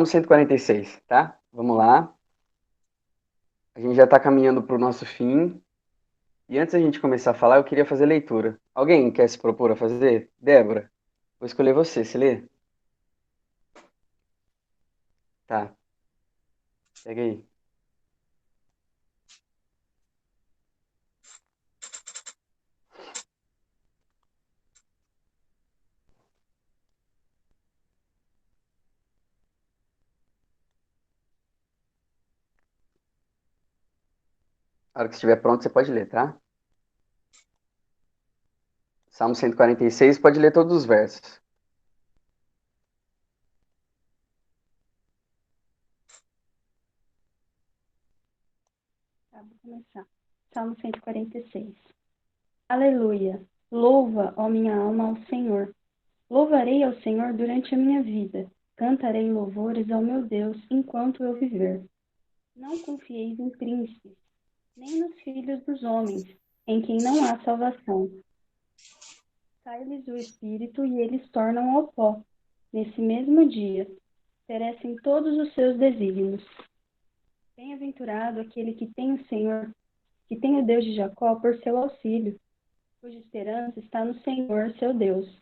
Salmo 146, tá? Vamos lá. A gente já está caminhando para o nosso fim. E antes da gente começar a falar, eu queria fazer leitura. Alguém quer se propor a fazer? Débora, vou escolher você. Você lê? Tá, pega aí. Na hora que estiver pronto, você pode ler, tá? Salmo 146, pode ler todos os versos. Tá, vou começar. Salmo 146. Aleluia! Louva, ó minha alma, ao Senhor. Louvarei ao Senhor durante a minha vida. Cantarei louvores ao meu Deus enquanto eu viver. Não confieis em príncipes, nem nos filhos dos homens, em quem não há salvação. Sai-lhes o espírito e eles tornam ao pó. Nesse mesmo dia, perecem todos os seus desígnios. Bem-aventurado aquele que tem o Senhor, que tem o Deus de Jacó por seu auxílio, cuja esperança está no Senhor, seu Deus,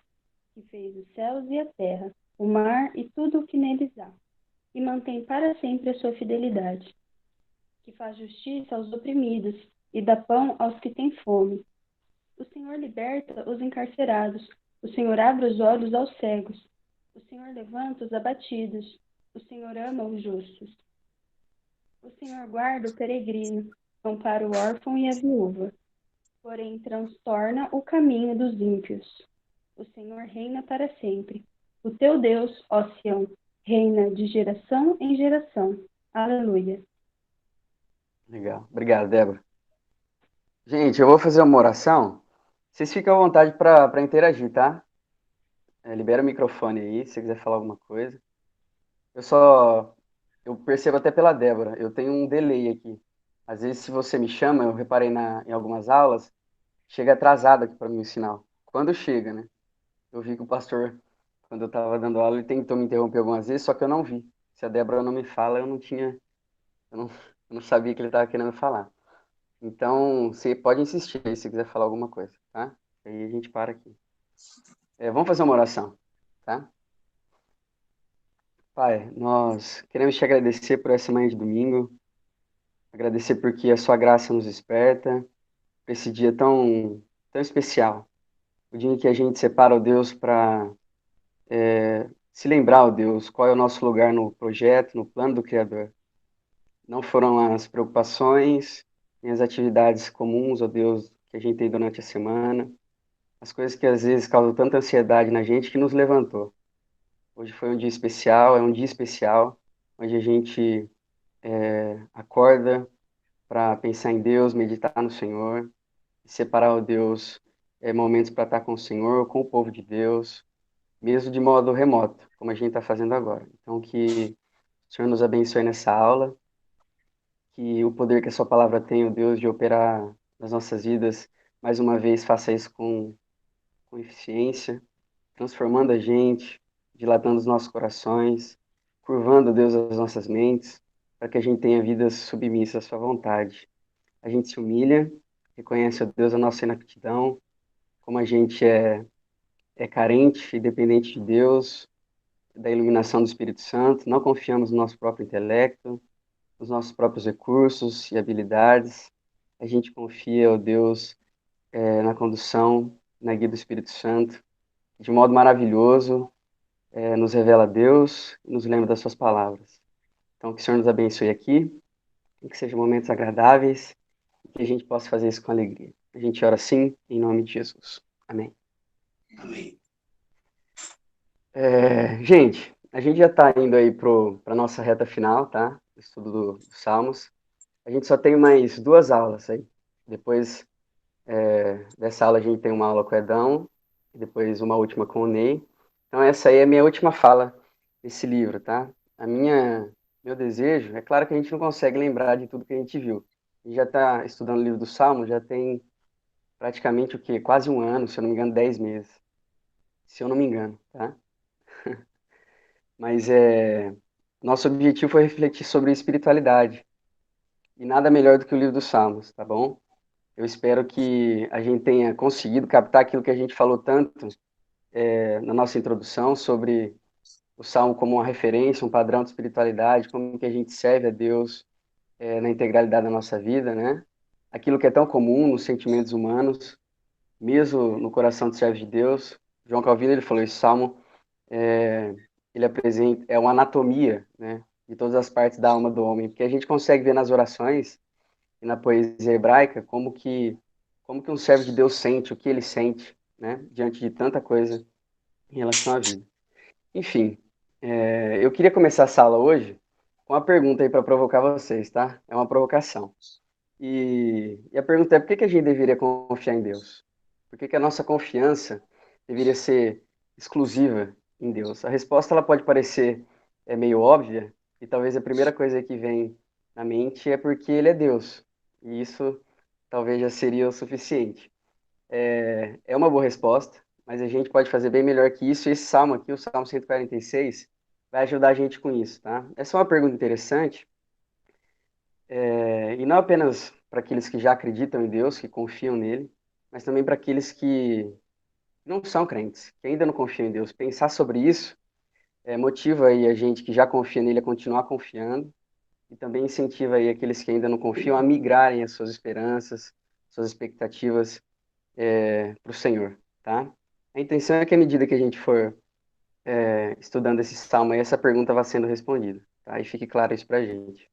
que fez os céus e a terra, o mar e tudo o que neles há, e mantém para sempre a sua fidelidade, que faz justiça aos oprimidos e dá pão aos que têm fome. O Senhor liberta os encarcerados, o Senhor abre os olhos aos cegos, o Senhor levanta os abatidos, o Senhor ama os justos. O Senhor guarda o peregrino, ampara o órfão e a viúva, porém transtorna o caminho dos ímpios. O Senhor reina para sempre. O teu Deus, ó Sião, reina de geração em geração. Aleluia. Legal. Obrigado, Débora. Gente, eu vou fazer uma oração. Vocês ficam à vontade para interagir, tá? Libera o microfone aí, se você quiser falar alguma coisa. Eu só. Eu percebo até pela Débora, eu tenho um delay aqui. Às vezes, se você me chama, eu reparei em algumas aulas, chega atrasado aqui para mim o sinal. Quando chega, né? Eu vi que o pastor, quando eu estava dando aula, ele tentou me interromper algumas vezes, só que eu não vi. Se a Débora não me fala, eu não tinha. Eu não, eu não sabia que ele estava querendo falar. Então, você pode insistir aí se quiser falar alguma coisa, tá? Aí a gente para aqui. Vamos fazer uma oração, tá? Pai, nós queremos te agradecer por essa manhã de domingo, agradecer porque a sua graça nos desperta, por esse dia tão especial, o dia em que a gente separa, ó Deus, para se lembrar, ó Deus, qual é o nosso lugar no projeto, no plano do Criador. Não foram as preocupações, nem as atividades comuns, ó Deus, que a gente tem durante a semana, as coisas que às vezes causam tanta ansiedade na gente que nos levantou. Hoje foi um dia especial, é um dia especial, onde a gente acorda para pensar em Deus, meditar no Senhor, separar o Deus momentos para estar com o Senhor, com o povo de Deus, mesmo de modo remoto, como a gente está fazendo agora. Então, que o Senhor nos abençoe nessa aula, que o poder que a Sua palavra tem, o Deus, de operar nas nossas vidas, mais uma vez, faça isso com eficiência, transformando a gente, dilatando os nossos corações, curvando, Deus, as nossas mentes, para que a gente tenha vidas submissas à Sua vontade. A gente se humilha, reconhece, ó Deus, a nossa inaptidão, como a gente é carente e dependente de Deus, da iluminação do Espírito Santo, não confiamos no nosso próprio intelecto, nos nossos próprios recursos e habilidades. A gente confia, ó Deus, na condução, na guia do Espírito Santo, de modo maravilhoso, nos revela Deus e nos lembra das suas palavras. Então, que o Senhor nos abençoe aqui, e que sejam momentos agradáveis, e que a gente possa fazer isso com alegria. A gente ora assim, em nome de Jesus. Amém. Amém. Gente, a gente já está indo aí para a nossa reta final, tá? Do estudo dos Salmos. A gente só tem mais duas aulas aí. Depois dessa aula a gente tem uma aula com o Edão, e depois uma última com o Ney. Então essa aí é a minha última fala desse livro, tá? Meu desejo, é claro que a gente não consegue lembrar de tudo que a gente viu. A gente já está estudando o livro dos Salmos, já tem praticamente o quê? Quase um ano, se eu não me engano, 10 meses. Se eu não me engano, tá? Mas Nosso objetivo foi refletir sobre espiritualidade. E nada melhor do que o livro dos Salmos, tá bom? Eu espero que a gente tenha conseguido captar aquilo que a gente falou tanto na nossa introdução sobre o Salmo como uma referência, um padrão de espiritualidade, como que a gente serve a Deus na integralidade da nossa vida, né? Aquilo que é tão comum nos sentimentos humanos, mesmo no coração do servo de Deus. João Calvino ele falou: esse Salmo é, ele apresenta uma anatomia, né, de todas as partes da alma do homem, porque a gente consegue ver nas orações e na poesia hebraica como que um servo de Deus sente, o que ele sente, né, diante de tanta coisa em relação à vida. Enfim, eu queria começar a sala hoje com uma pergunta aí para provocar vocês, tá? É uma provocação. E a pergunta é: por que que a gente deveria confiar em Deus? Por que que a nossa confiança deveria ser exclusiva em Deus? A resposta ela pode parecer meio óbvia, e talvez a primeira coisa que vem na mente é porque Ele é Deus. E isso talvez já seria o suficiente. É uma boa resposta, mas a gente pode fazer bem melhor que isso. E esse salmo aqui, o Salmo 146, vai ajudar a gente com isso, tá? Essa é uma pergunta interessante, e não apenas para aqueles que já acreditam em Deus, que confiam nele, mas também para aqueles que não são crentes, que ainda não confiam em Deus. Pensar sobre isso motiva aí a gente que já confia nele a continuar confiando e também incentiva aí aqueles que ainda não confiam a migrarem as suas esperanças, suas expectativas para o Senhor, tá? A intenção é que à medida que a gente for estudando esse salmo aí, essa pergunta vá sendo respondida, tá? E fique claro isso para a gente.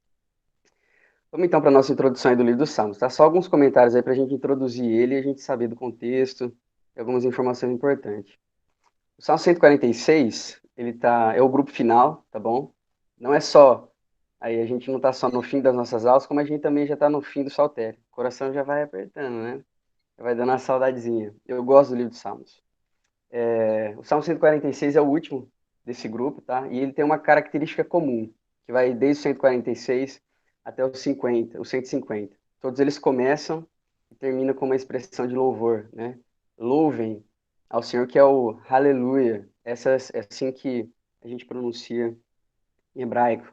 Vamos então para a nossa introdução aí do livro dos Salmos, tá? Só alguns comentários aí para a gente introduzir ele e a gente saber do contexto e algumas informações importantes. O Salmo 146, é o grupo final, tá bom? Não é só, aí a gente não está só no fim das nossas aulas, como a gente também já está no fim do saltério. O coração já vai apertando, né? Já vai dando uma saudadezinha. Eu gosto do livro dos Salmos. O Salmo 146 é o último desse grupo, tá? E ele tem uma característica comum, que vai desde o 146 até o 50, o 150. Todos eles começam e terminam com uma expressão de louvor, né? Louvem ao Senhor, que é o Aleluia. Essa é assim que a gente pronuncia em hebraico.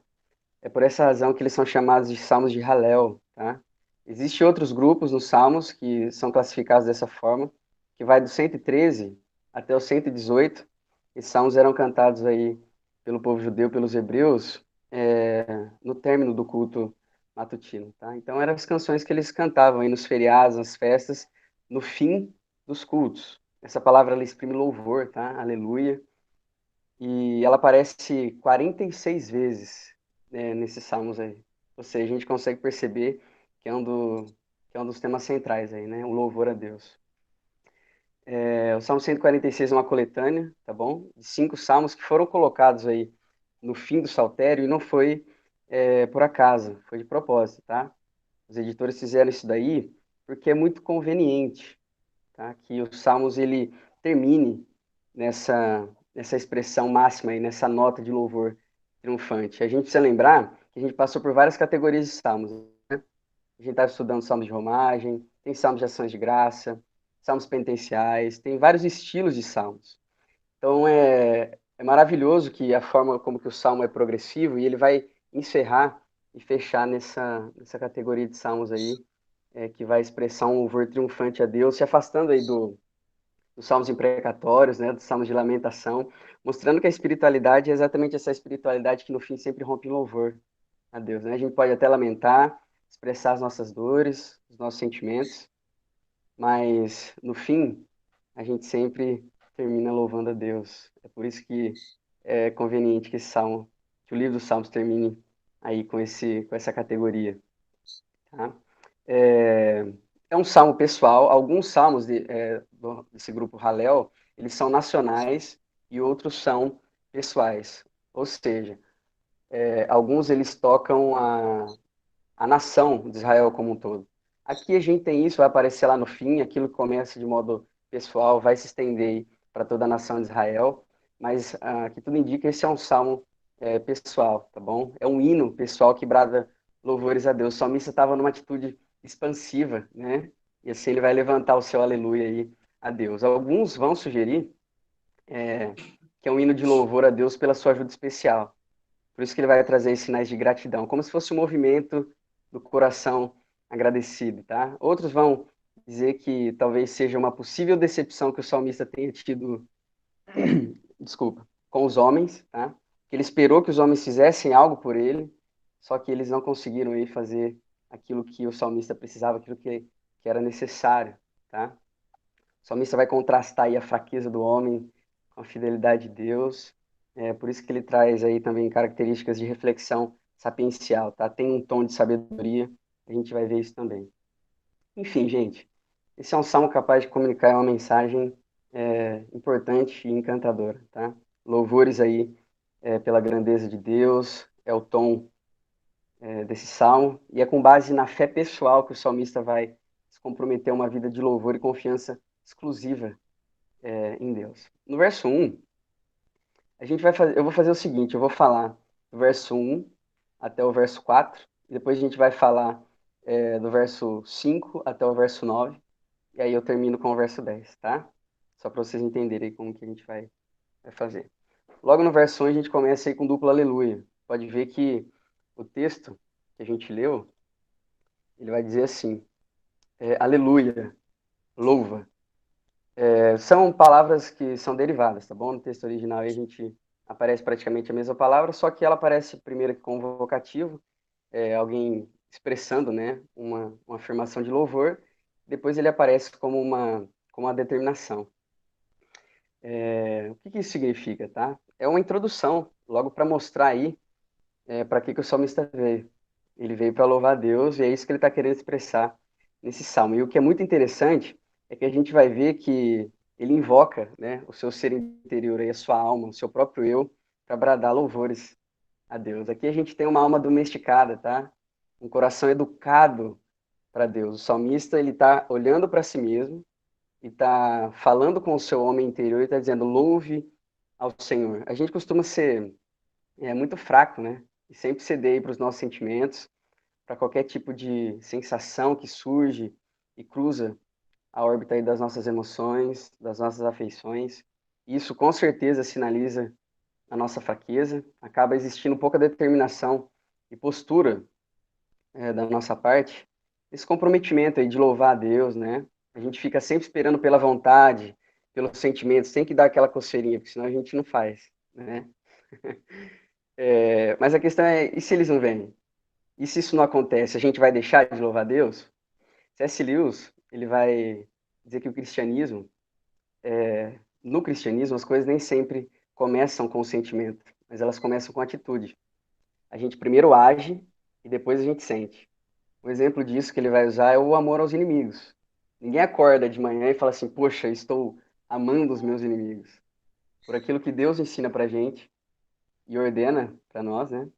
É por essa razão que eles são chamados de Salmos de Halel, tá? Existem outros grupos nos Salmos que são classificados dessa forma, que vai do 113 até o 118. Esses salmos eram cantados aí pelo povo judeu, pelos hebreus, no término do culto matutino, tá? Então eram as canções que eles cantavam aí nos feriados, nas festas, no fim dos cultos. Essa palavra ela exprime louvor, tá? Aleluia. E ela aparece 46 vezes, nesses salmos aí. Ou seja, a gente consegue perceber que que é um dos temas centrais aí, né? O louvor a Deus. O Salmo 146 é uma coletânea, tá bom? De 5 salmos que foram colocados aí no fim do saltério e não foi por acaso, foi de propósito, tá? Os editores fizeram isso daí porque é muito conveniente, tá? Que os salmos ele termine nessa expressão máxima aí, nessa nota de louvor triunfante. A gente precisa lembrar que a gente passou por várias categorias de salmos, né? A gente está estudando salmos de romagem, tem salmos de ações de graça, salmos penitenciais, tem vários estilos de salmos. Então é maravilhoso que a forma como que o salmo é progressivo e ele vai encerrar e fechar nessa categoria de salmos aí, que vai expressar um louvor triunfante a Deus, se afastando aí dos salmos imprecatórios, né, dos salmos de lamentação, mostrando que a espiritualidade é exatamente essa espiritualidade que no fim sempre rompe em louvor a Deus, né? A gente pode até lamentar, expressar as nossas dores, os nossos sentimentos, mas no fim a gente sempre termina louvando a Deus. É por isso que é conveniente que que o livro dos Salmos termine aí com essa categoria, tá? É, é um salmo pessoal. Alguns salmos desse grupo Halel, eles são nacionais e outros são pessoais. Ou seja, alguns eles tocam a nação de Israel como um todo. Aqui a gente tem isso, vai aparecer lá no fim, aquilo que começa de modo pessoal vai se estender para toda a nação de Israel, mas que tudo indica, esse é um salmo pessoal, tá bom? É um hino pessoal que brada louvores a Deus. O salmista estava numa atitude expansiva, né? E assim ele vai levantar o seu aleluia aí a Deus. Alguns vão sugerir que é um hino de louvor a Deus pela sua ajuda especial. Por isso que ele vai trazer sinais de gratidão, como se fosse um movimento do coração agradecido, tá? Outros vão dizer que talvez seja uma possível decepção que o salmista tenha tido, desculpa, com os homens, tá? Que ele esperou que os homens fizessem algo por ele, só que eles não conseguiram aí fazer aquilo que o salmista precisava, aquilo que era necessário, tá? O salmista vai contrastar aí a fraqueza do homem com a fidelidade de Deus. É por isso que ele traz aí também características de reflexão sapiencial, tá? Tem um tom de sabedoria, a gente vai ver isso também. Enfim, gente, esse é um salmo capaz de comunicar uma mensagem importante e encantadora, tá? Louvores aí pela grandeza de Deus, é o tom desse salmo, e é com base na fé pessoal que o salmista vai se comprometer a uma vida de louvor e confiança exclusiva em Deus. No verso 1, eu vou fazer o seguinte, eu vou falar do verso 1 até o verso 4, e depois a gente vai falar do verso 5 até o verso 9, e aí eu termino com o verso 10, tá? Só para vocês entenderem como que a gente vai fazer. Logo no verso 1 a gente começa aí com duplo aleluia. Pode ver que o texto que a gente leu, ele vai dizer assim, aleluia, louva. São palavras que são derivadas, tá bom? No texto original aí a gente aparece praticamente a mesma palavra, só que ela aparece primeiro com vocativo, alguém expressando, né, uma afirmação de louvor, depois ele aparece como uma determinação. O que que isso significa, tá? É uma introdução, logo para mostrar aí para que o salmista veio. Ele veio para louvar a Deus e é isso que ele está querendo expressar nesse salmo. E o que é muito interessante é que a gente vai ver que ele invoca, né, o seu ser interior, aí, a sua alma, o seu próprio eu, para bradar louvores a Deus. Aqui a gente tem uma alma domesticada, tá? Um coração educado para Deus. O salmista ele está olhando para si mesmo e está falando com o seu homem interior e está dizendo louve ao Senhor. A gente costuma ser muito fraco, né? E sempre ceder para os nossos sentimentos, para qualquer tipo de sensação que surge e cruza a órbita aí das nossas emoções, das nossas afeições. Isso com certeza sinaliza a nossa fraqueza, acaba existindo pouca determinação e postura da nossa parte, esse comprometimento aí de louvar a Deus, né? A gente fica sempre esperando pela vontade, pelos sentimentos, tem que dar aquela coceirinha, porque senão a gente não faz, né? Mas a questão é, e se eles não vêm? E se isso não acontece, a gente vai deixar de louvar a Deus? C.S. Lewis, ele vai dizer que no cristianismo, as coisas nem sempre começam com o sentimento, mas elas começam com a atitude. A gente primeiro age e depois a gente sente. Um exemplo disso que ele vai usar é o amor aos inimigos. Ninguém acorda de manhã e fala assim, poxa, estou amando os meus inimigos. Por aquilo que Deus ensina pra gente e ordena para nós, né?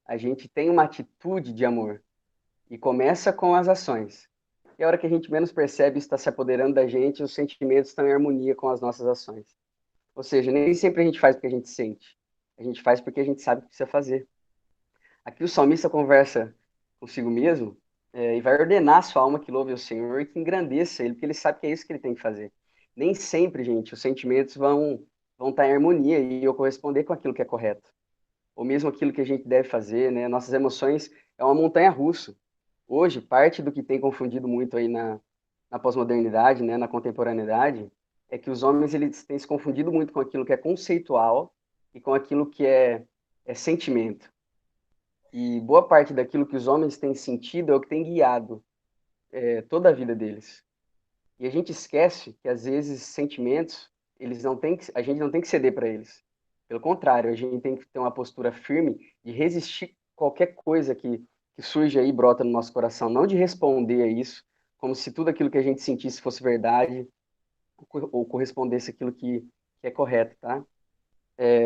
A gente tem uma atitude de amor e começa com as ações. E a hora que a gente menos percebe, isso está se apoderando da gente, os sentimentos estão em harmonia com as nossas ações. Ou seja, nem sempre a gente faz porque a gente sente. A gente faz porque a gente sabe o que precisa fazer. Aqui o salmista conversa consigo mesmo e vai ordenar a sua alma que louve o Senhor e que engrandeça ele, porque ele sabe que é isso que ele tem que fazer. Nem sempre, gente, os sentimentos vão estar em harmonia e eu corresponder com aquilo que é correto. Ou mesmo aquilo que a gente deve fazer, né? Nossas emoções é uma montanha-russa. Hoje, parte do que tem confundido muito aí na pós-modernidade, né, na contemporaneidade, é que os homens eles têm se confundido muito com aquilo que é conceitual e com aquilo que é sentimento. E boa parte daquilo que os homens têm sentido é o que tem guiado toda a vida deles. E a gente esquece que às vezes sentimentos, a gente não tem que ceder para eles. Pelo contrário, a gente tem que ter uma postura firme de resistir qualquer coisa que surge aí e brota no nosso coração, não de responder a isso, como se tudo aquilo que a gente sentisse fosse verdade ou correspondesse àquilo que é correto, tá?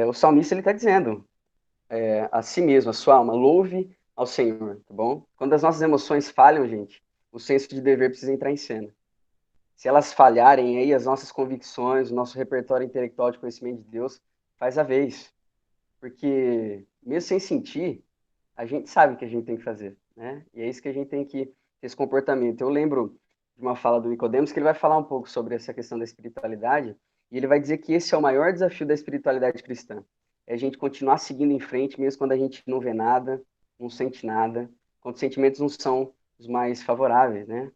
O salmista ele está dizendo a si mesmo, a sua alma, louve ao Senhor, tá bom? Quando as nossas emoções falham, gente, o senso de dever precisa entrar em cena. Se elas falharem aí, as nossas convicções, o nosso repertório intelectual de conhecimento de Deus faz a vez. Porque, mesmo sem sentir, a gente sabe o que a gente tem que fazer, né? E é isso que a gente tem que ter esse comportamento. Eu lembro de uma fala do Nicodemos que ele vai falar um pouco sobre essa questão da espiritualidade e ele vai dizer que esse é o maior desafio da espiritualidade cristã. é a gente continuar seguindo em frente, mesmo quando a gente não vê nada, não sente nada, quando os sentimentos não são os mais favoráveis, né?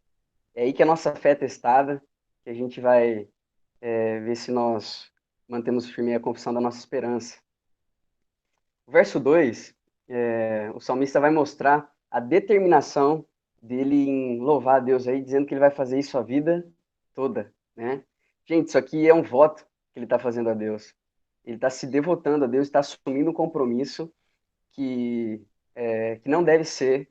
É aí que a nossa fé é testada, que a gente vai ver se nós mantemos firme a confissão da nossa esperança. O verso 2, o salmista vai mostrar a determinação dele em louvar a Deus aí, dizendo que ele vai fazer isso a vida toda, né? Gente, isso aqui é um voto que ele está fazendo a Deus. Ele está se devotando a Deus, está assumindo um compromisso que, que não deve ser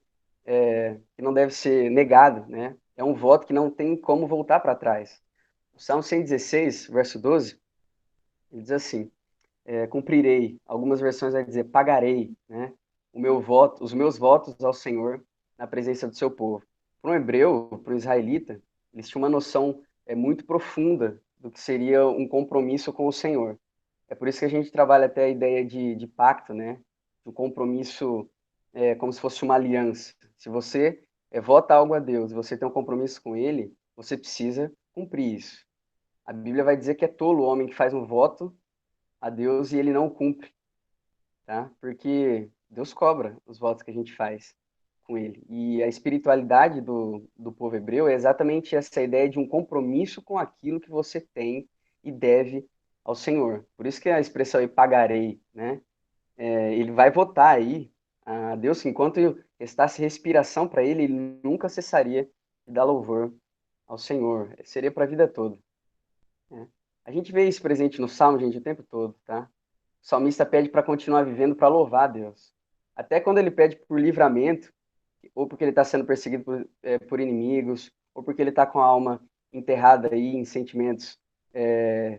negado, né? É um voto que não tem como voltar para trás. O Salmo 116, verso 12, ele diz assim: cumprirei. Algumas versões vai dizer pagarei, né? Os meus votos ao Senhor na presença do seu povo. Para um hebreu, para um israelita, eles tinham uma noção muito profunda do que seria um compromisso com o Senhor. É por isso que a gente trabalha até a ideia de pacto, né? Um compromisso como se fosse uma aliança. Se você vota algo a Deus, você tem um compromisso com Ele, você precisa cumprir isso. A Bíblia vai dizer que é tolo o homem que faz um voto a Deus e ele não cumpre, tá? Porque Deus cobra os votos que a gente faz com ele. E a espiritualidade do povo hebreu é exatamente essa ideia de um compromisso com aquilo que você tem e deve ao Senhor. Por isso que a expressão aí, pagarei, né? Ele vai votar aí a Deus que enquanto restasse respiração para ele, ele nunca cessaria de dar louvor ao Senhor. Seria para a vida toda, né? A gente vê isso presente no Salmo, gente, o tempo todo, tá? O salmista pede para continuar vivendo, para louvar a Deus. Até quando ele pede por livramento, ou porque ele está sendo perseguido por inimigos, ou porque ele está com a alma enterrada aí em sentimentos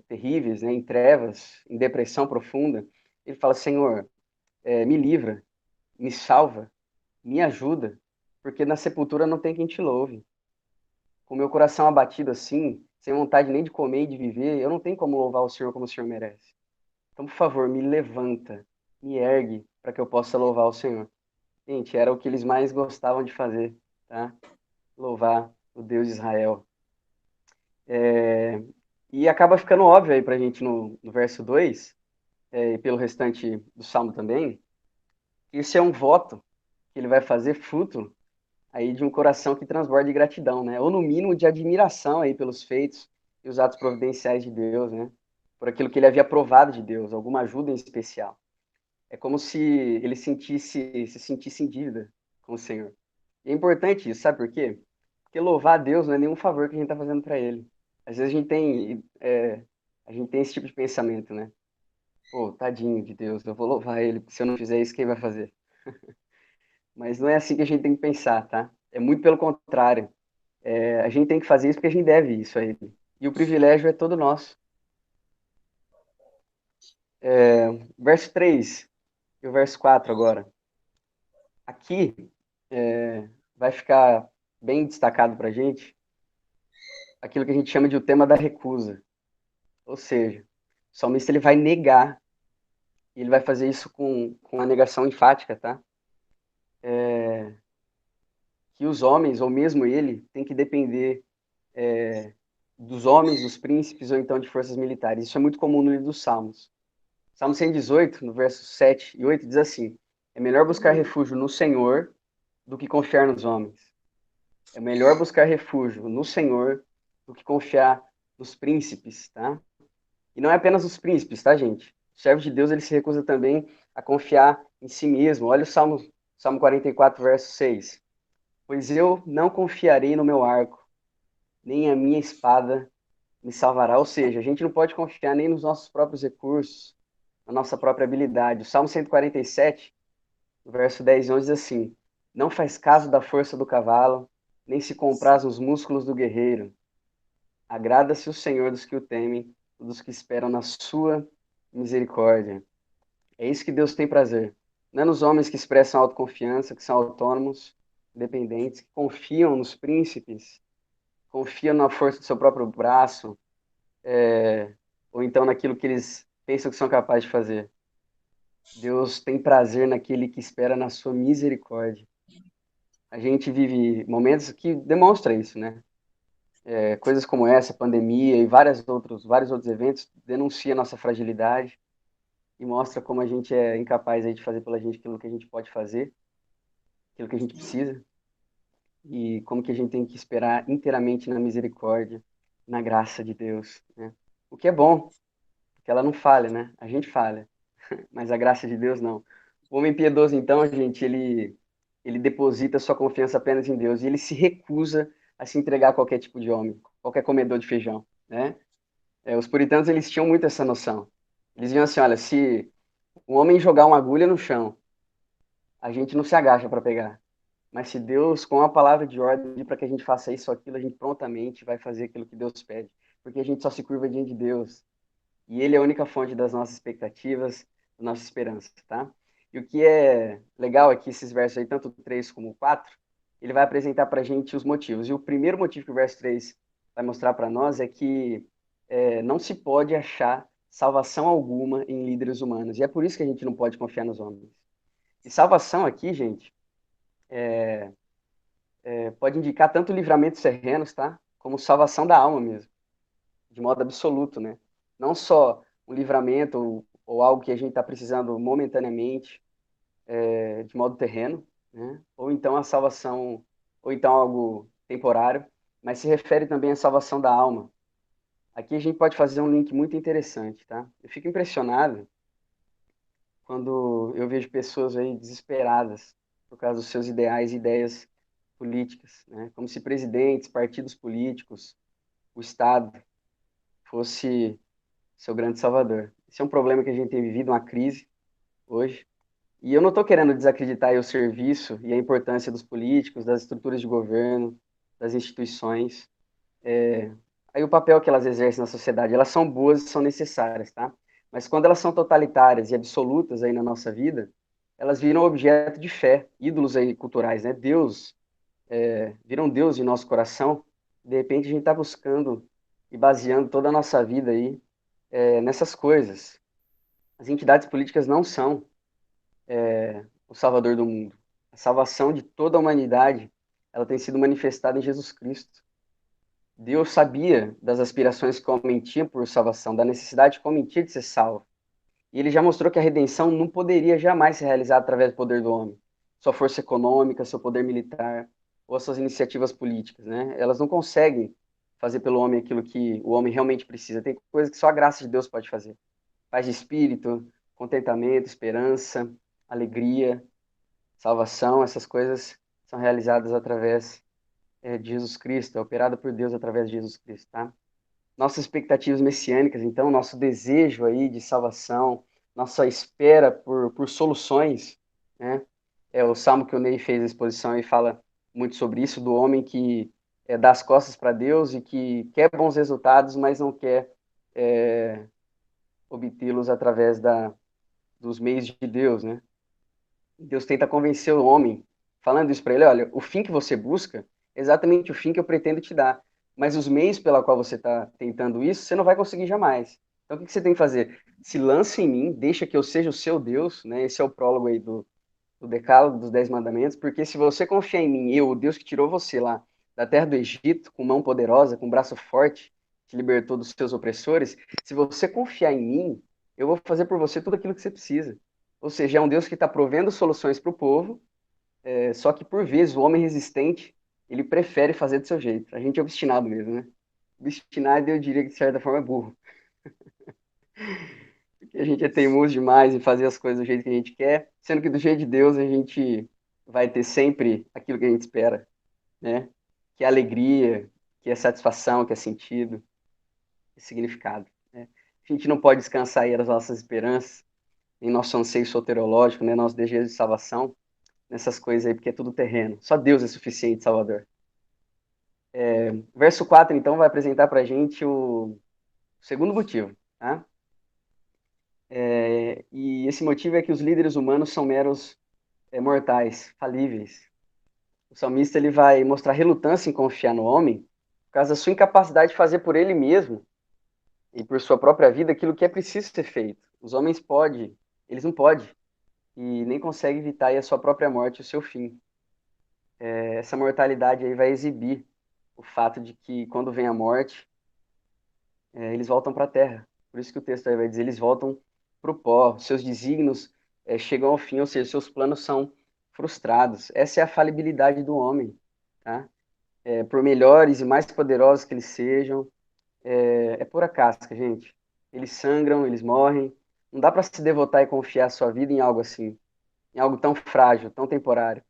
terríveis, né, em trevas, em depressão profunda, ele fala: Senhor, me livra, me salva, me ajuda, porque na sepultura não tem quem te louve. Com meu coração abatido assim, sem vontade nem de comer e de viver, eu não tenho como louvar o Senhor como o Senhor merece. Então, por favor, me levanta, me ergue, para que eu possa louvar o Senhor. Gente, era o que eles mais gostavam de fazer, tá? Louvar o Deus de Israel. E acaba ficando óbvio aí para a gente no verso 2, e pelo restante do Salmo também, que esse é um voto que ele vai fazer fruto aí de um coração que transborda de gratidão, né? Ou no mínimo de admiração aí pelos feitos e os atos providenciais de Deus, né? Por aquilo que ele havia provado de Deus, alguma ajuda em especial. É como se ele se sentisse em dívida com o Senhor. E é importante isso, sabe por quê? Porque louvar a Deus não é nenhum favor que a gente está fazendo para Ele. Às vezes a gente tem esse tipo de pensamento, né? Pô, tadinho de Deus, eu vou louvar Ele, porque se eu não fizer isso, quem vai fazer? Mas não é assim que a gente tem que pensar, tá? É muito pelo contrário. A gente tem que fazer isso porque a gente deve isso a Ele. E o privilégio é todo nosso. Verso 3 e o verso 4 agora. Aqui vai ficar bem destacado para a gente aquilo que a gente chama de o tema da recusa. Ou seja, o salmista ele vai negar, e ele vai fazer isso com a negação enfática, tá? Que os homens, ou mesmo ele, tem que depender dos homens, dos príncipes, ou então de forças militares. Isso é muito comum no livro dos Salmos. Salmo 118, no verso 7 e 8, diz assim: é melhor buscar refúgio no Senhor do que confiar nos homens. É melhor buscar refúgio no Senhor do que confiar nos príncipes, tá? E não é apenas os príncipes, tá, gente? O servo de Deus, ele se recusa também a confiar em si mesmo. Olha o Salmo 44, verso 6. Pois eu não confiarei no meu arco, nem a minha espada me salvará. Ou seja, a gente não pode confiar nem nos nossos próprios recursos, na nossa própria habilidade. O Salmo 147, verso 10 e 11 diz assim: não faz caso da força do cavalo, nem se compraz nos músculos do guerreiro. Agrada-se o Senhor dos que o temem, dos que esperam na sua misericórdia. É isso que Deus tem prazer. Não é nos homens que expressam autoconfiança, que são autônomos, independentes, que confiam nos príncipes, confiam na força do seu próprio braço, ou então naquilo que eles pensam que são capazes de fazer. Deus tem prazer naquele que espera na sua misericórdia. A gente vive momentos que demonstram isso, né? Coisas como essa, pandemia e vários outros eventos denunciam a nossa fragilidade. e mostra como a gente é incapaz aí de fazer pela gente aquilo que a gente pode fazer, aquilo que a gente precisa, e como que a gente tem que esperar inteiramente na misericórdia, na graça de Deus, né? O que é bom, porque ela não falha, né? A gente falha, mas a graça de Deus não. O homem piedoso, então, gente, ele deposita sua confiança apenas em Deus e ele se recusa a se entregar a qualquer tipo de homem, qualquer comedor de feijão, né? Os puritanos, eles tinham muito essa noção. Eles diziam assim, olha, se um homem jogar uma agulha no chão, a gente não se agacha para pegar. Mas se Deus, com a palavra de ordem para que a gente faça isso ou aquilo, a gente prontamente vai fazer aquilo que Deus pede. Porque a gente só se curva diante de Deus. E Ele é a única fonte das nossas expectativas, das nossas esperanças, tá? E o que é legal aqui, esses versos aí, tanto o 3 como o 4, ele vai apresentar para a gente os motivos. E o primeiro motivo que o verso 3 vai mostrar para nós é que não se pode achar salvação alguma em líderes humanos. E é por isso que a gente não pode confiar nos homens. E salvação aqui, gente, pode indicar tanto livramentos terrenos, tá? Como salvação da alma mesmo, de modo absoluto, né? Não só um livramento ou algo que a gente está precisando momentaneamente, de modo terreno, né? Ou então a salvação, ou então algo temporário, mas se refere também à salvação da alma. Aqui a gente pode fazer um link muito interessante, tá? Eu fico impressionado quando eu vejo pessoas aí desesperadas por causa dos seus ideais e ideias políticas, né? Como se presidentes, partidos políticos, o Estado fosse seu grande salvador. Esse é um problema que a gente tem vivido, uma crise hoje. E eu não estou querendo desacreditar aí o serviço e a importância dos políticos, das estruturas de governo, das instituições. Aí o papel que elas exercem na sociedade, elas são boas e são necessárias, tá? Mas quando elas são totalitárias e absolutas aí na nossa vida, elas viram objeto de fé, ídolos aí culturais, né? Deus, viram Deus em nosso coração. De repente a gente está buscando e baseando toda a nossa vida aí nessas coisas. As entidades políticas não são o salvador do mundo. A salvação de toda a humanidade, ela tem sido manifestada em Jesus Cristo. Deus sabia das aspirações que o homem tinha por salvação, da necessidade que o homem tinha de ser salvo. E ele já mostrou que a redenção não poderia jamais ser realizada através do poder do homem. Sua força econômica, seu poder militar, ou as suas iniciativas políticas, né? Elas não conseguem fazer pelo homem aquilo que o homem realmente precisa. Tem coisas que só a graça de Deus pode fazer. Paz de espírito, contentamento, esperança, alegria, salvação, essas coisas são realizadas através de Jesus Cristo, é operada por Deus através de Jesus Cristo, tá? Nossas expectativas messiânicas, então, nosso desejo aí de salvação, nossa espera por soluções, né? O salmo que o Ney fez a exposição e fala muito sobre isso, do homem que dá as costas para Deus e que quer bons resultados, mas não quer obtê-los através dos meios de Deus, né? Deus tenta convencer o homem, falando isso para ele, olha, o fim que você busca é exatamente o fim que eu pretendo te dar, mas os meios pela qual você está tentando isso, você não vai conseguir jamais. Então, o que você tem que fazer? Se lança em mim, deixa que eu seja o seu Deus, né? Esse é o prólogo aí do Decálogo, dos 10 Mandamentos, porque se você confiar em mim, eu, o Deus que tirou você lá da terra do Egito, com mão poderosa, com braço forte, te libertou dos seus opressores, se você confiar em mim, eu vou fazer por você tudo aquilo que você precisa. Ou seja, é um Deus que está provendo soluções para o povo, só que por vezes o homem resistente, ele prefere fazer do seu jeito. A gente é obstinado mesmo, né? Obstinado, eu diria que de certa forma é burro. Porque a gente é teimoso demais em fazer as coisas do jeito que a gente quer, sendo que do jeito de Deus a gente vai ter sempre aquilo que a gente espera, né? Que é alegria, que é satisfação, que é sentido, que é significado, né? A gente não pode descansar aí das nossas esperanças, em nosso anseio soterológico, né? Nosso desejo de salvação, nessas coisas aí, porque é tudo terreno. Só Deus é suficiente, Salvador. O verso 4, então, vai apresentar para a gente o segundo motivo, tá? E esse motivo é que os líderes humanos são meros mortais, falíveis. O salmista ele vai mostrar relutância em confiar no homem por causa da sua incapacidade de fazer por ele mesmo e por sua própria vida aquilo que é preciso ser feito. Os homens podem, eles não podem e nem conseguem evitar aí a sua própria morte, o seu fim. Essa mortalidade aí vai exibir o fato de que quando vem a morte, eles voltam para a terra. Por isso que o texto aí vai dizer, eles voltam para o pó, seus desígnios chegam ao fim, ou seja, seus planos são frustrados. Essa é a falibilidade do homem, tá? Por melhores e mais poderosos que eles sejam, é pura casca, gente. Eles sangram, eles morrem. Não dá para se devotar e confiar a sua vida em algo assim, em algo tão frágil, tão temporário.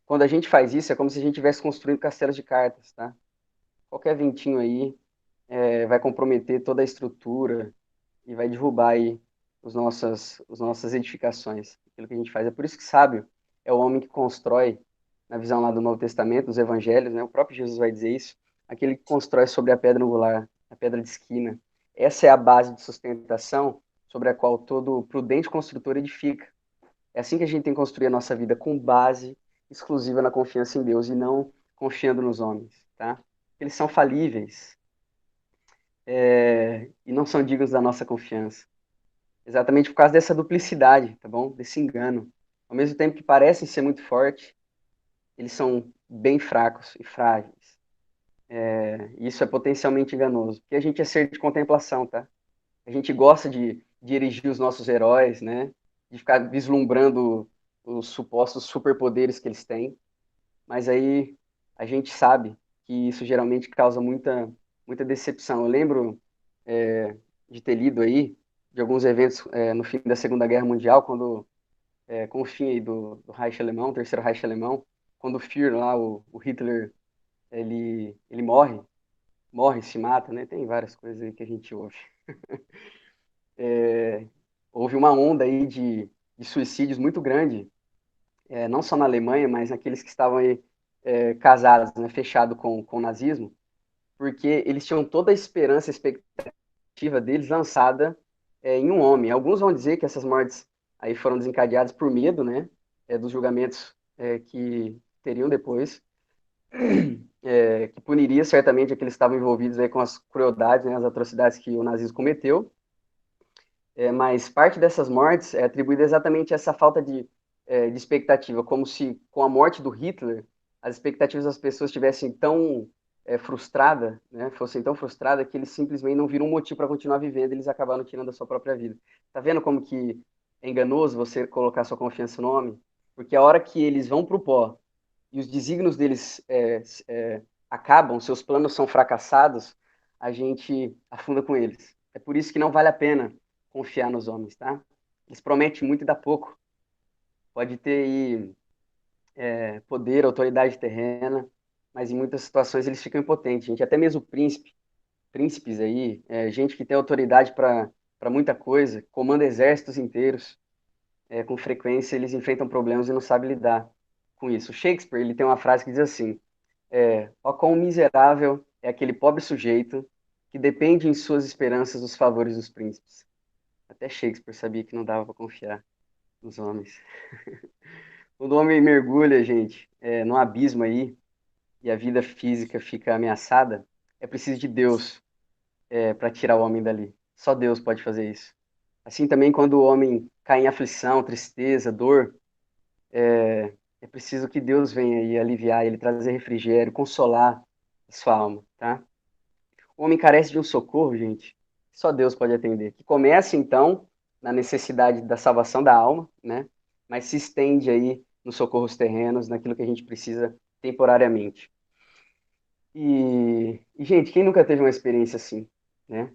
Quando a gente faz isso, é como se a gente estivesse construindo castelos de cartas, tá? Qualquer ventinho aí vai comprometer toda a estrutura e vai derrubar aí as nossas edificações, aquilo que a gente faz. É por isso que sábio é o homem que constrói, na visão lá do Novo Testamento, dos Evangelhos, né? O próprio Jesus vai dizer isso, aquele que constrói sobre a pedra angular, a pedra de esquina. Essa é a base de sustentação sobre a qual todo prudente construtor edifica. É assim que a gente tem que construir a nossa vida, com base exclusiva na confiança em Deus e não confiando nos homens, tá? Eles são falíveis, e não são dignos da nossa confiança. Exatamente por causa dessa duplicidade, tá bom? Desse engano. Ao mesmo tempo que parecem ser muito fortes, eles são bem fracos e frágeis. Isso é potencialmente enganoso, porque a gente é ser de contemplação, tá? A gente gosta de erigir os nossos heróis, né? De ficar vislumbrando os supostos superpoderes que eles têm, mas aí a gente sabe que isso geralmente causa muita decepção. Eu lembro de ter lido aí de alguns eventos no fim da Segunda Guerra Mundial, quando com o fim aí do Reich Alemão, Terceiro Reich Alemão, quando o Führer lá, o Hitler, ele morre, se mata, né? Tem várias coisas aí que a gente ouve. Houve uma onda aí de suicídios muito grande, não só na Alemanha, mas naqueles que estavam aí casados, né, fechado com o nazismo, porque eles tinham toda a esperança, a expectativa deles lançada em um homem. Alguns vão dizer que essas mortes aí foram desencadeadas por medo, né, dos julgamentos que teriam depois, que puniria certamente aqueles que estavam envolvidos aí com as crueldades, né, as atrocidades que o nazismo cometeu. Mas parte dessas mortes é atribuída exatamente a essa falta de expectativa, como se com a morte do Hitler as expectativas das pessoas estivessem tão frustradas, né, fossem tão frustradas que eles simplesmente não viram um motivo para continuar vivendo, eles acabaram tirando a sua própria vida. Tá vendo como que é enganoso você colocar sua confiança no homem? Porque a hora que eles vão para o pó e os desígnios deles acabam, seus planos são fracassados, a gente afunda com eles. É por isso que não vale a pena confiar nos homens, tá? Eles prometem muito e dá pouco. Pode ter aí poder, autoridade terrena, mas em muitas situações eles ficam impotentes, gente. Até mesmo príncipes aí, gente que tem autoridade para muita coisa, comanda exércitos inteiros, com frequência eles enfrentam problemas e não sabem lidar com isso. Shakespeare, ele tem uma frase que diz assim: ó quão miserável é aquele pobre sujeito que depende em suas esperanças dos favores dos príncipes. Até Shakespeare sabia que não dava para confiar nos homens. Quando o homem mergulha, gente, num abismo aí e a vida física fica ameaçada, é preciso de Deus para tirar o homem dali. Só Deus pode fazer isso. Assim também, quando o homem cai em aflição, tristeza, dor, é preciso que Deus venha aí aliviar ele, trazer refrigério, consolar a sua alma, tá? O homem carece de um socorro, gente, que só Deus pode atender. Que começa, então, na necessidade da salvação da alma, né? Mas se estende aí nos socorros terrenos, naquilo que a gente precisa temporariamente. Gente, quem nunca teve uma experiência assim, né?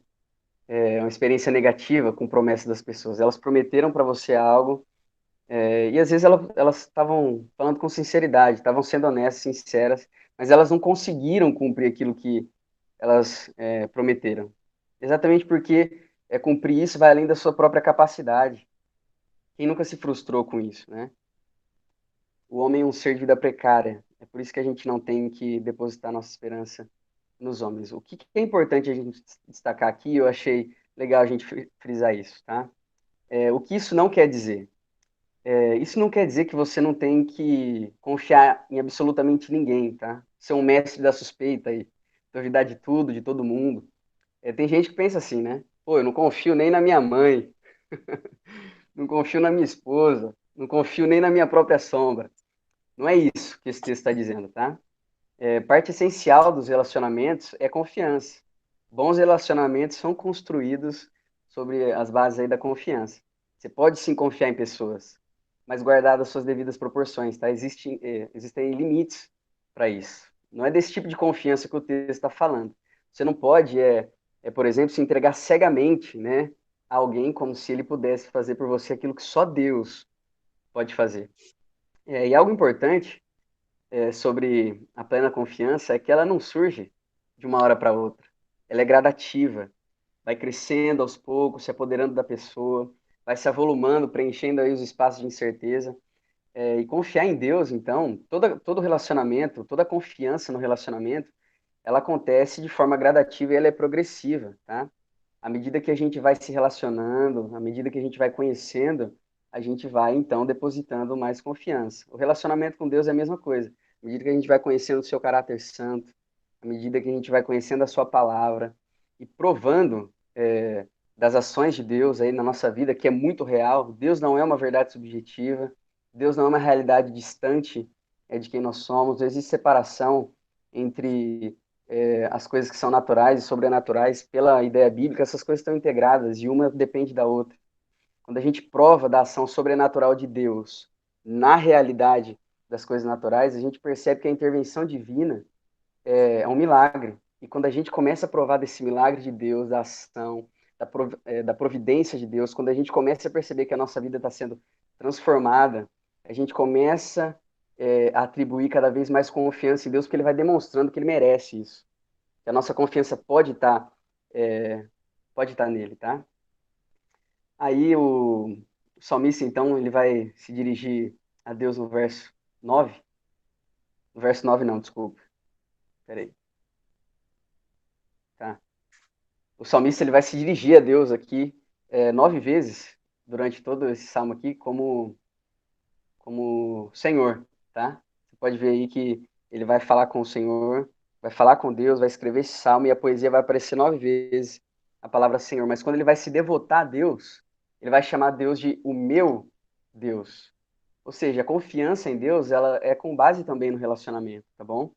Uma experiência negativa com promessas das pessoas. Elas prometeram para você algo, e às vezes elas estavam falando com sinceridade, estavam sendo honestas, sinceras, mas elas não conseguiram cumprir aquilo que elas prometeram. Exatamente porque cumprir isso vai além da sua própria capacidade. Quem nunca se frustrou com isso, né? O homem é um ser de vida precária. É por isso que a gente não tem que depositar nossa esperança nos homens. O que é importante a gente destacar aqui, eu achei legal a gente frisar isso, tá? O que isso não quer dizer? Isso não quer dizer que você não tem que confiar em absolutamente ninguém, tá? Ser um mestre da suspeita e duvidar de tudo, de todo mundo. Tem gente que pensa assim, né? Pô, eu não confio nem na minha mãe, não confio na minha esposa, não confio nem na minha própria sombra. Não é isso que esse texto está dizendo, tá? Parte essencial dos relacionamentos é confiança. Bons relacionamentos são construídos sobre as bases aí da confiança. Você pode sim confiar em pessoas, mas guardado as suas devidas proporções, tá? Existem limites para isso. Não é desse tipo de confiança que o texto está falando. Você não pode, por exemplo, se entregar cegamente, né, a alguém como se ele pudesse fazer por você aquilo que só Deus pode fazer. E algo importante sobre a plena confiança é que ela não surge de uma hora para outra. Ela é gradativa, vai crescendo aos poucos, se apoderando da pessoa, vai se avolumando, preenchendo aí os espaços de incerteza. E confiar em Deus, então, todo relacionamento, toda confiança no relacionamento, ela acontece de forma gradativa e ela é progressiva, tá? À medida que a gente vai se relacionando, à medida que a gente vai conhecendo, a gente vai, então, depositando mais confiança. O relacionamento com Deus é a mesma coisa. À medida que a gente vai conhecendo o seu caráter santo, à medida que a gente vai conhecendo a sua palavra e provando das ações de Deus aí na nossa vida, que é muito real. Deus não é uma verdade subjetiva, Deus não é uma realidade distante de quem nós somos. Não existe separação entre as coisas que são naturais e sobrenaturais pela ideia bíblica, essas coisas estão integradas e uma depende da outra. Quando a gente prova da ação sobrenatural de Deus na realidade das coisas naturais, a gente percebe que a intervenção divina é um milagre. E quando a gente começa a provar desse milagre de Deus, da ação, da providência de Deus, quando a gente começa a perceber que a nossa vida está sendo transformada, a gente começa a atribuir cada vez mais confiança em Deus, porque Ele vai demonstrando que Ele merece isso. Que a nossa confiança é, pode estar nele, tá? Aí o salmista, então, ele vai se dirigir a Deus no verso 9. No verso 9 não, desculpa. Peraí. Tá. O salmista ele vai se dirigir a Deus aqui 9 vezes durante todo esse salmo aqui como Senhor, tá? Você pode ver aí que ele vai falar com o Senhor, vai falar com Deus, vai escrever esse salmo e a poesia vai aparecer 9 vezes a palavra Senhor. Mas quando ele vai se devotar a Deus, ele vai chamar Deus de o meu Deus. Ou seja, a confiança em Deus, ela é com base também no relacionamento, tá bom?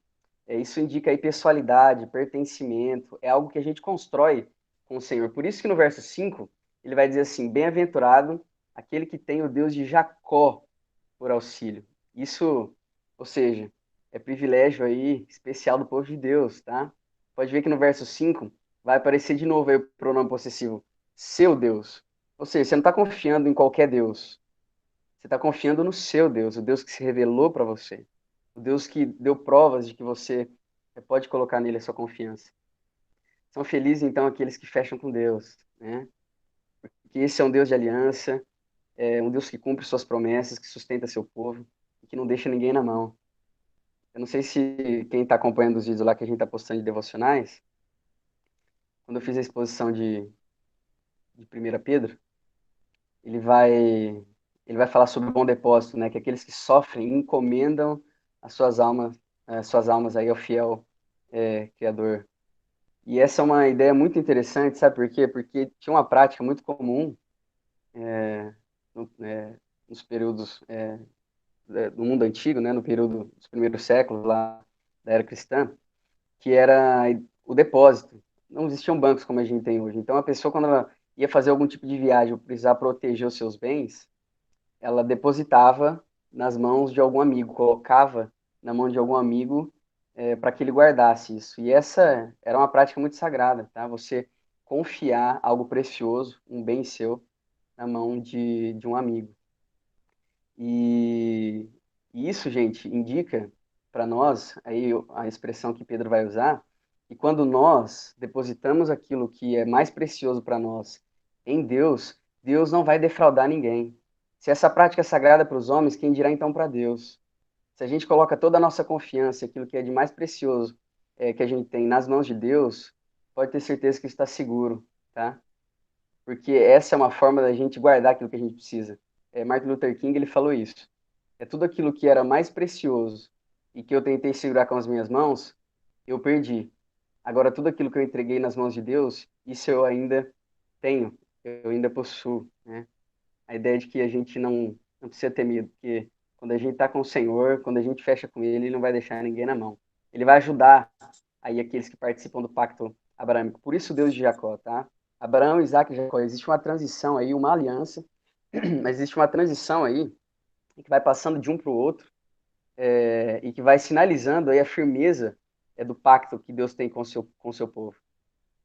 Isso indica aí pessoalidade, pertencimento, é algo que a gente constrói com o Senhor. Por isso que no verso 5, ele vai dizer assim: bem-aventurado aquele que tem o Deus de Jacó por auxílio. Isso, ou seja, é privilégio aí especial do povo de Deus, tá? Pode ver que no verso 5 vai aparecer de novo aí o pronome possessivo, seu Deus. Ou seja, você não está confiando em qualquer Deus. Você está confiando no seu Deus, o Deus que se revelou para você, o Deus que deu provas de que você pode colocar nele a sua confiança. São felizes, então, aqueles que fecham com Deus, né? Porque esse é um Deus de aliança, é um Deus que cumpre suas promessas, que sustenta seu povo e que não deixa ninguém na mão. Eu não sei se quem está acompanhando os vídeos lá que a gente está postando de devocionais, quando eu fiz a exposição de 1 Pedro, ele vai, ele vai falar sobre o bom depósito, né? Que aqueles que sofrem encomendam as suas almas aí ao fiel Criador. E essa é uma ideia muito interessante, sabe por quê? Porque tinha uma prática muito comum nos períodos do mundo antigo, né? No período dos primeiros séculos lá da era cristã, que era o depósito. Não existiam bancos como a gente tem hoje. Então a pessoa, quando ela ia fazer algum tipo de viagem ou precisar proteger os seus bens, ela depositava nas mãos de algum amigo, colocava na mão de algum amigo para que ele guardasse isso. E essa era uma prática muito sagrada, tá? Você confiar algo precioso, um bem seu, na mão de um amigo. E, e isso, gente, indica para nós, aí a expressão que Pedro vai usar, que quando nós depositamos aquilo que é mais precioso para nós em Deus, Deus não vai defraudar ninguém. Se essa prática é sagrada para os homens, quem dirá então para Deus? Se a gente coloca toda a nossa confiança, aquilo que é de mais precioso que a gente tem nas mãos de Deus, pode ter certeza que está seguro, tá? Porque essa é uma forma da gente guardar aquilo que a gente precisa. Martin Luther King ele falou isso. É tudo aquilo que era mais precioso e que eu tentei segurar com as minhas mãos, eu perdi. Agora tudo aquilo que eu entreguei nas mãos de Deus, isso eu ainda tenho, eu ainda possuo, né? A ideia de que a gente não precisa ter medo, porque quando a gente está com o Senhor, quando a gente fecha com Ele, Ele não vai deixar ninguém na mão. Ele vai ajudar aí aqueles que participam do pacto abraâmico. Por isso Deus de Jacó, tá? Abraão, Isaac e Jacó. Existe uma transição aí, uma aliança mas existe uma transição aí que vai passando de um para o outro e que vai sinalizando aí a firmeza do pacto que Deus tem com seu povo.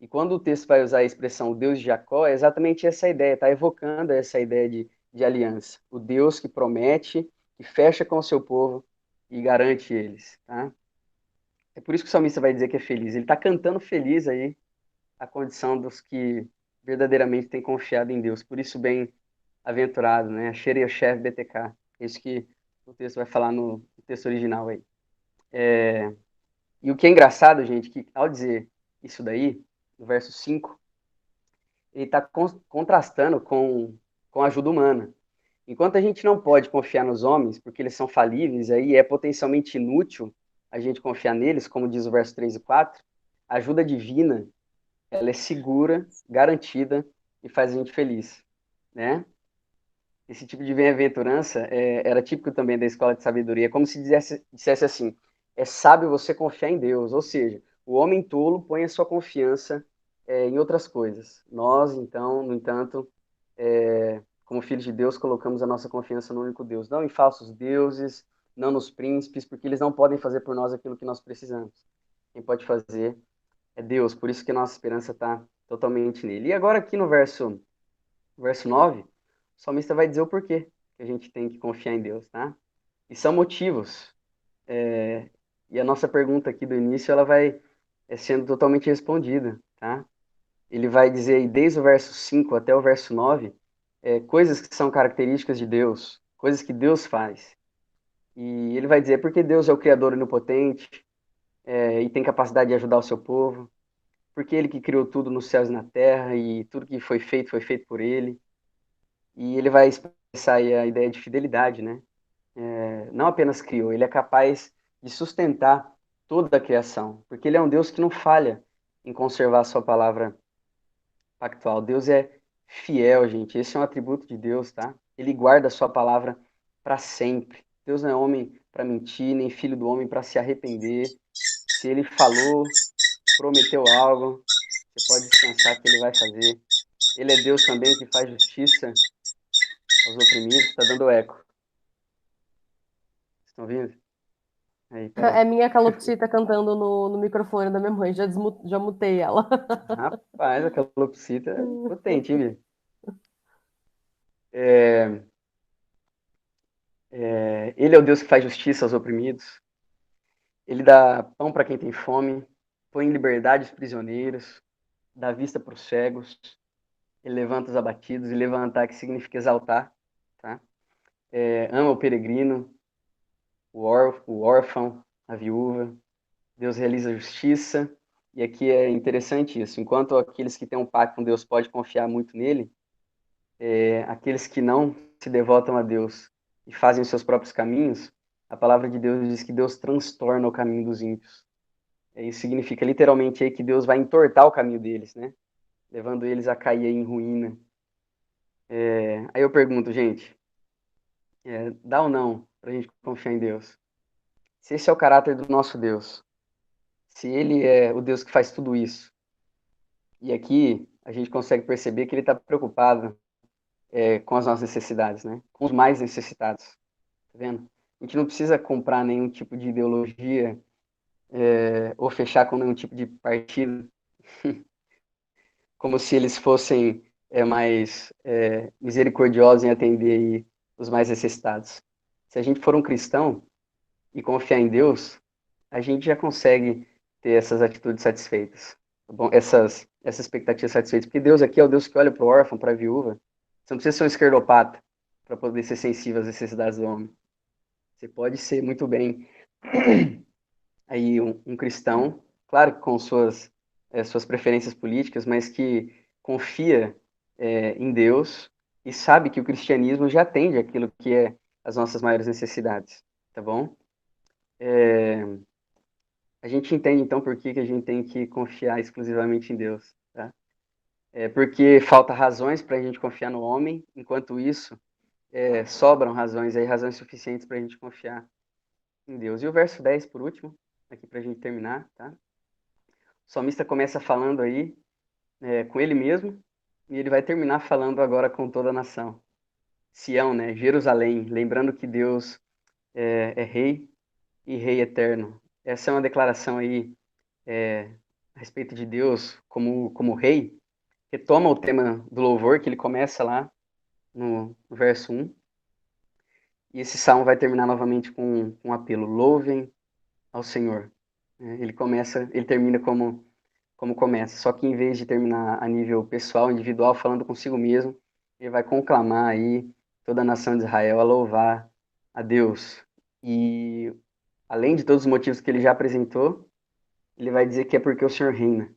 E quando o texto vai usar a expressão o Deus de Jacó, é exatamente essa ideia, está evocando essa ideia de aliança. O Deus que promete, que fecha com o seu povo e garante eles. Tá? É por isso que o salmista vai dizer que é feliz. Ele está cantando feliz aí a condição dos que verdadeiramente têm confiado em Deus. Por isso, bem-aventurado, né? Asher Yoshev BTK. É isso que o texto vai falar no texto original aí. E o que é engraçado, gente, que ao dizer isso daí, no verso 5, ele está contrastando com a ajuda humana. Enquanto a gente não pode confiar nos homens, porque eles são falíveis, aí é potencialmente inútil a gente confiar neles, como diz o verso 3 e 4, a ajuda divina, ela é segura, garantida e faz a gente feliz, né? Esse tipo de bem-aventurança era típico também da escola de sabedoria, é como se dissesse assim, é sábio você confiar em Deus, ou seja, o homem tolo põe a sua confiança em outras coisas. Nós, então, no entanto, como filhos de Deus, colocamos a nossa confiança no único Deus, não em falsos deuses, não nos príncipes, porque eles não podem fazer por nós aquilo que nós precisamos. Quem pode fazer é Deus, por isso que a nossa esperança está totalmente nele. E agora aqui no verso 9, o salmista vai dizer o porquê que a gente tem que confiar em Deus, tá? E são motivos. E a nossa pergunta aqui do início, ela vai sendo totalmente respondida, tá? Ele vai dizer aí, desde o verso 5 até o verso 9, coisas que são características de Deus, coisas que Deus faz. E ele vai dizer porque Deus é o Criador onipotente e tem capacidade de ajudar o seu povo, porque ele que criou tudo nos céus e na terra e tudo que foi feito por ele. E ele vai expressar aí a ideia de fidelidade, né? Não apenas criou, ele é capaz de sustentar toda a criação, porque ele é um Deus que não falha em conservar a sua palavra pactual. Deus é fiel, gente. Esse é um atributo de Deus, tá? Ele guarda a sua palavra para sempre. Deus não é homem para mentir, nem filho do homem para se arrepender. Se ele falou, prometeu algo, você pode descansar que ele vai fazer. Ele é Deus também que faz justiça aos oprimidos. Está dando eco. Estão ouvindo? Aí, peraí. É minha calopsita cantando no microfone da minha mãe, já mutei ela. Rapaz, a calopsita é potente, hein, Bia? É, ele é o Deus que faz justiça aos oprimidos. Ele dá pão para quem tem fome, põe em liberdade os prisioneiros, dá vista para os cegos, ele levanta os abatidos, e levantar que significa exaltar, tá? Ama o peregrino, o órfão, a viúva. Deus realiza justiça, e aqui é interessante isso. Enquanto aqueles que têm um pacto com Deus podem confiar muito nele, aqueles que não se devotam a Deus e fazem os seus próprios caminhos, a palavra de Deus diz que Deus transtorna o caminho dos ímpios. Isso significa literalmente aí que Deus vai entortar o caminho deles, né? Levando eles a cair em ruína. Aí eu pergunto, gente, dá ou não para a gente confiar em Deus? Se esse é o caráter do nosso Deus, se ele é o Deus que faz tudo isso, e aqui a gente consegue perceber que ele está preocupado com as nossas necessidades, né? Com os mais necessitados, tá vendo? A gente não precisa comprar nenhum tipo de ideologia ou fechar com nenhum tipo de partido, como se eles fossem mais misericordiosos em atender aí os mais necessitados. Se a gente for um cristão e confiar em Deus, a gente já consegue ter essas atitudes satisfeitas, tá bom? Essas expectativas satisfeitas, porque Deus aqui é o Deus que olha para o órfão, para a viúva. Você não precisa ser um esquerdopata para poder ser sensível às necessidades do homem. Você pode ser muito bem aí um cristão, claro que com suas preferências políticas, mas que confia em Deus e sabe que o cristianismo já atende aquilo que é as nossas maiores necessidades, tá bom? A gente entende então por que a gente tem que confiar exclusivamente em Deus, tá? Porque falta razões para a gente confiar no homem, enquanto isso sobram razões aí, razões suficientes para a gente confiar em Deus. E o verso 10, por último, aqui para a gente terminar, tá? O salmista começa falando aí com ele mesmo, e ele vai terminar falando agora com toda a nação. Sião, né? Jerusalém, lembrando que Deus é rei e rei eterno. Essa é uma declaração aí a respeito de Deus como rei, retoma o tema do louvor, que ele começa lá no verso 1, e esse salmo vai terminar novamente com um apelo: louvem ao Senhor. Ele termina como começa, só que em vez de terminar a nível pessoal, individual, falando consigo mesmo, ele vai conclamar aí toda a nação de Israel a louvar a Deus. E além de todos os motivos que ele já apresentou, ele vai dizer que é porque o Senhor reina.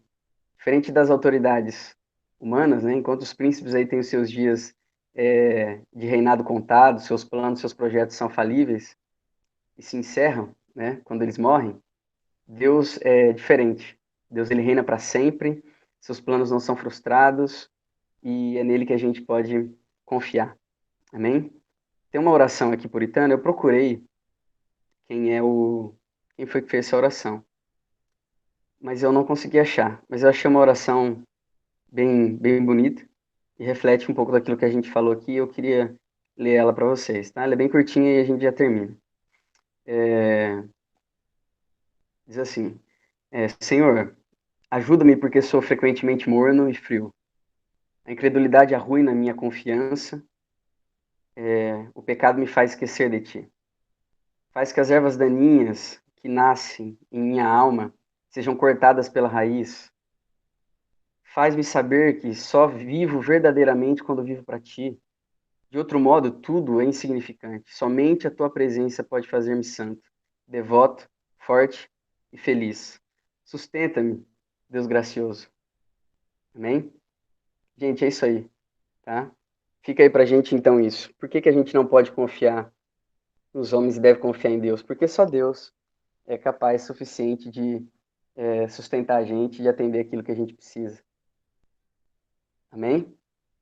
Diferente das autoridades humanas, né, enquanto os príncipes aí têm os seus dias de reinado contados, seus planos, seus projetos são falíveis e se encerram, né, quando eles morrem, Deus é diferente. Deus ele reina para sempre, seus planos não são frustrados e é nele que a gente pode confiar. Amém? Tem uma oração aqui puritana, eu procurei quem foi que fez essa oração, mas eu não consegui achar. Mas eu achei uma oração bem bonita e reflete um pouco daquilo que a gente falou aqui. Eu queria ler ela para vocês, tá? Ela é bem curtinha e a gente já termina. Diz assim: Senhor, ajuda-me porque sou frequentemente morno e frio. A incredulidade arruína a minha confiança. O pecado me faz esquecer de ti. Faz que as ervas daninhas que nascem em minha alma sejam cortadas pela raiz. Faz-me saber que só vivo verdadeiramente quando vivo para ti. De outro modo, tudo é insignificante. Somente a tua presença pode fazer-me santo, devoto, forte e feliz. Sustenta-me, Deus gracioso. Amém? Gente, é isso aí, tá? Fica aí pra gente então isso. Por que que a gente não pode confiar nos homens e deve confiar em Deus? Porque só Deus é capaz suficiente de sustentar a gente e de atender aquilo que a gente precisa. Amém?